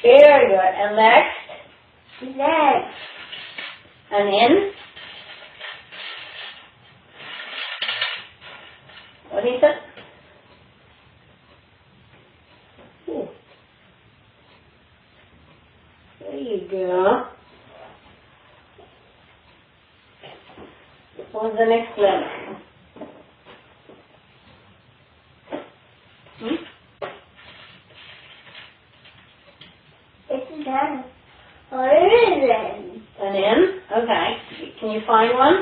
Very good. And next? Next. And in? What is it? Ooh. There you go. What's the next letter? It's done. What is it? An in? Okay. Can you find one?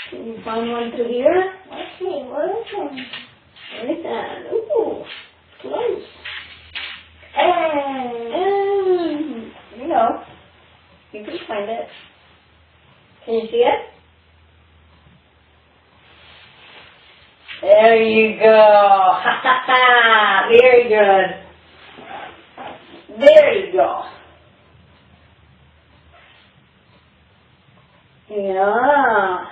Can you find one through here? Let's see, what is it? Where is that? Ooh, close. You know, you can find it. Can you see it? There you go. Ha ha ha. Very good. There you go. Yeah.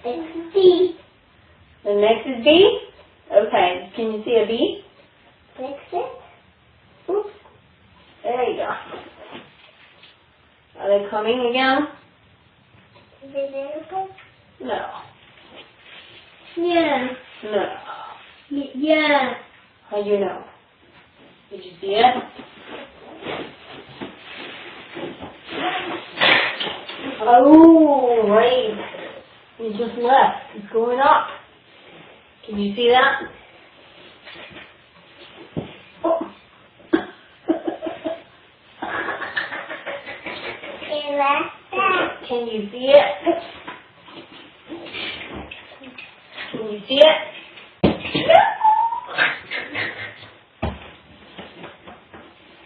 It's B. The next is B? Okay. Can you see a B? Fix it. Oops. There you go. Are they coming again? Is it there? No. Yeah. No. Yeah. How do you know? Did you see it? Oh, right. It just left. It's going up. Can you see that? Oh. It left. Can you see it? Can you see it?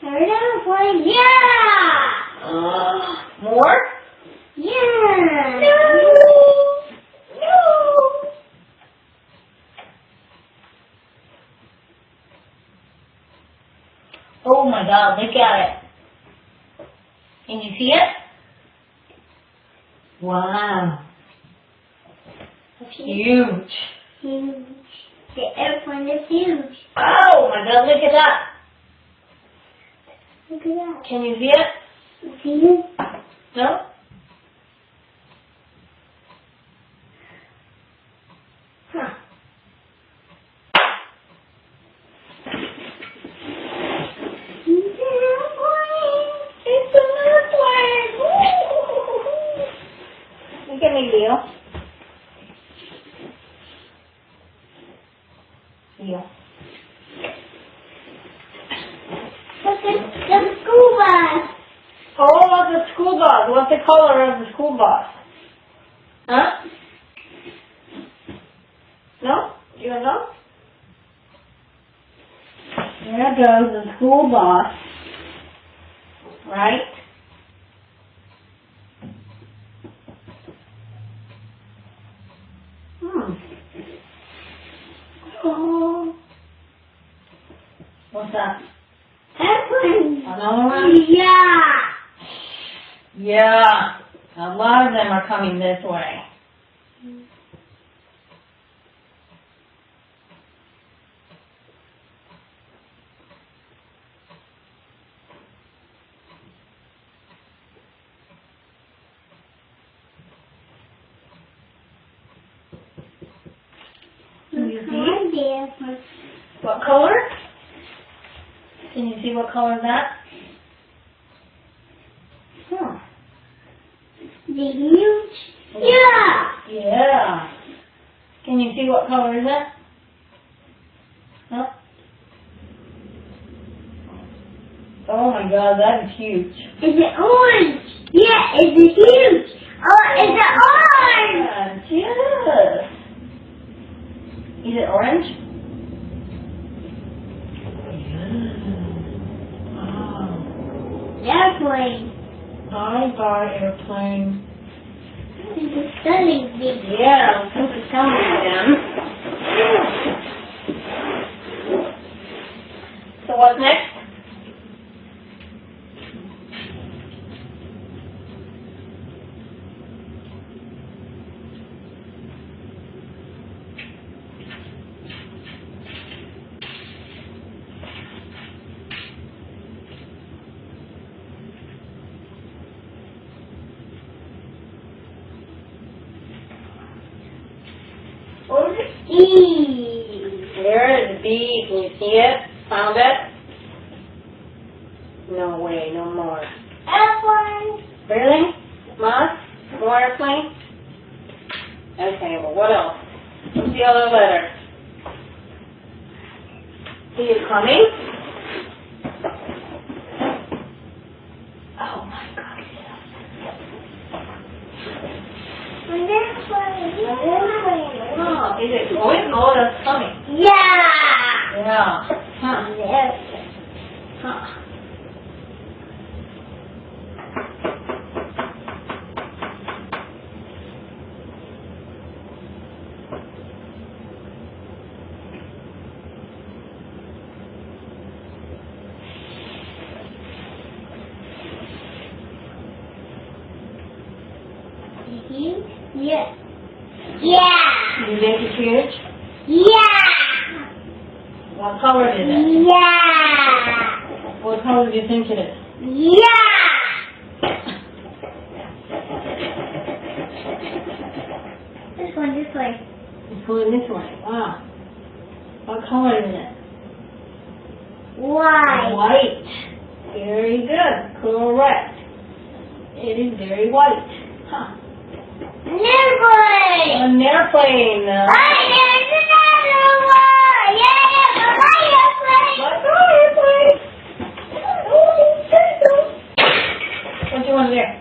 Turn on for yeah. More? Yeah. No. Oh my God, look at it. Can you see it? Wow. That's huge. Huge. The airplane is huge. Oh my God, look at that. Look at that. Can you see it? See it? No? Huh. It's an airplane. It's an airplane. Look at me, Leo. Leo. Look at the school bus. Oh, the school bus. What's the color of the school bus? Huh? No? You don't know? There goes the school bus. Right? Oh. What's that? Airplane. Another one? Yeah. Yeah. A lot of them are coming this way. Can you see? What color? Can you see what color is that? The huge. Yeah. Yeah. Can you see what color is it? Huh? Oh my God, that is huge. Is it orange? Yeah, it's huge. Oh, it's orange. Yes. Is it orange? Airplane. Bye airplane. It's stunning big. Yeah, let's put the sound again. So what's next? E. Where is B? Can you see it? Found it? No way, no more. Airplane. Really? Moth? More airplane? Okay, well what else? What's the other letter? See it coming? Oh my God. Oh, is it going? Oh, that's coming. Yeah. Yeah. Huh. Huh. Yeah. Yeah. You think it's huge? Yeah. What color is it? Yeah. What color do you think it is? Yeah. This one, this way. It's going this way. Wow. What color is it? White. White. Very good. Correct. It is very white. Huh. Airplane. An airplane. There's another one. Yeah, my airplane. What's our airplane? Oh, pencil. What do you want there?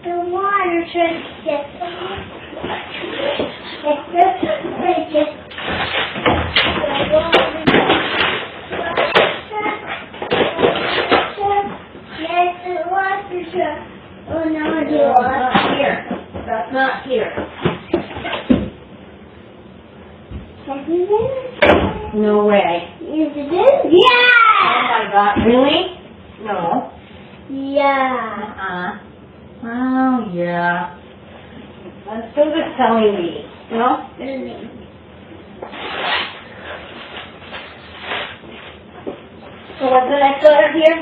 The water should get it's just bridges. The water. Yes, the water should. Oh no, the No, water. not here. That's not here. No way. Is it this? Yeah! Oh my God. Really? No. Yeah. Oh, yeah. That's still just telling me. No? So what's the next letter here?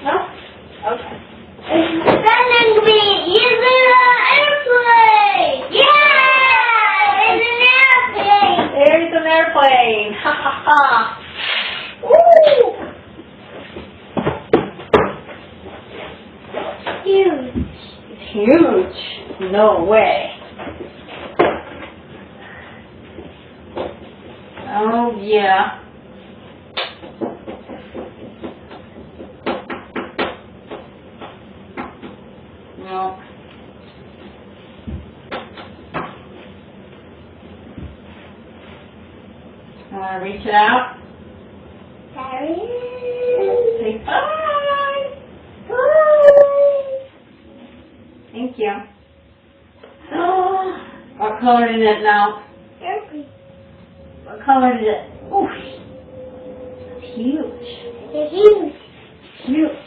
No? Okay. Spelling bee is an airplane! Yeah! It's an airplane! There's an airplane. Ha ha ha. Woo! Huge. It's huge. No way. Oh, yeah. No. Want to reach it out? Say bye. Bye. Thank you. What color is it now? Airplane. What color is it? Oof. It's huge. It's huge. Huge.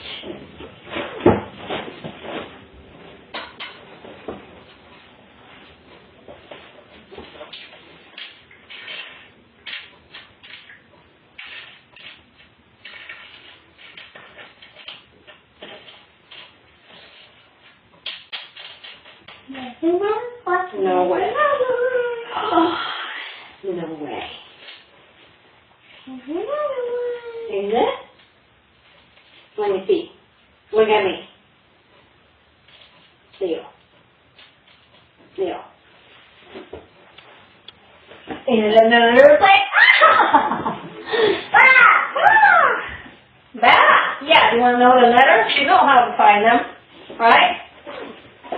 No way. No way. Is it? Let me see. Look at me. Leo. Leo. Is it another airplane? Bat. Yeah, you want to know the letters? You know how to find them, right?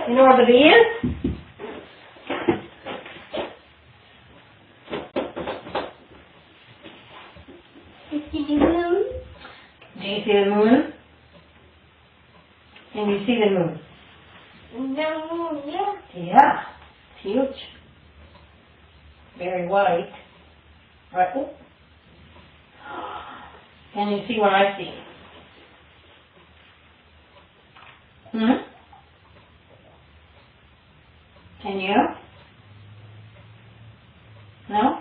You know where the B is? Do you see the moon? Can you see the moon? No, yeah. Yeah, it's huge. Very white. Right. Oh. Can you see what I see? Hmm? Can you? No?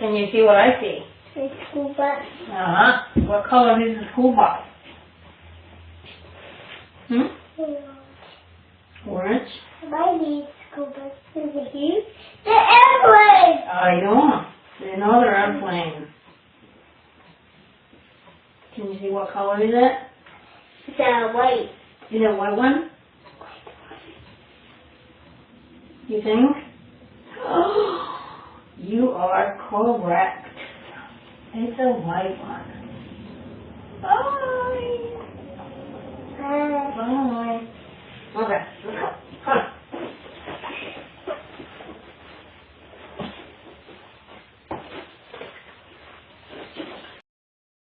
Can you see what I see? It's school bus. Uh-huh. What color is the school bus? Orange. Maybe school bus is a huge. The airplane! I know. Another airplane. Can you see what color is it? It's a white. Is it a white one? You think? You are correct. It's a white one. Bye. Bye. Okay.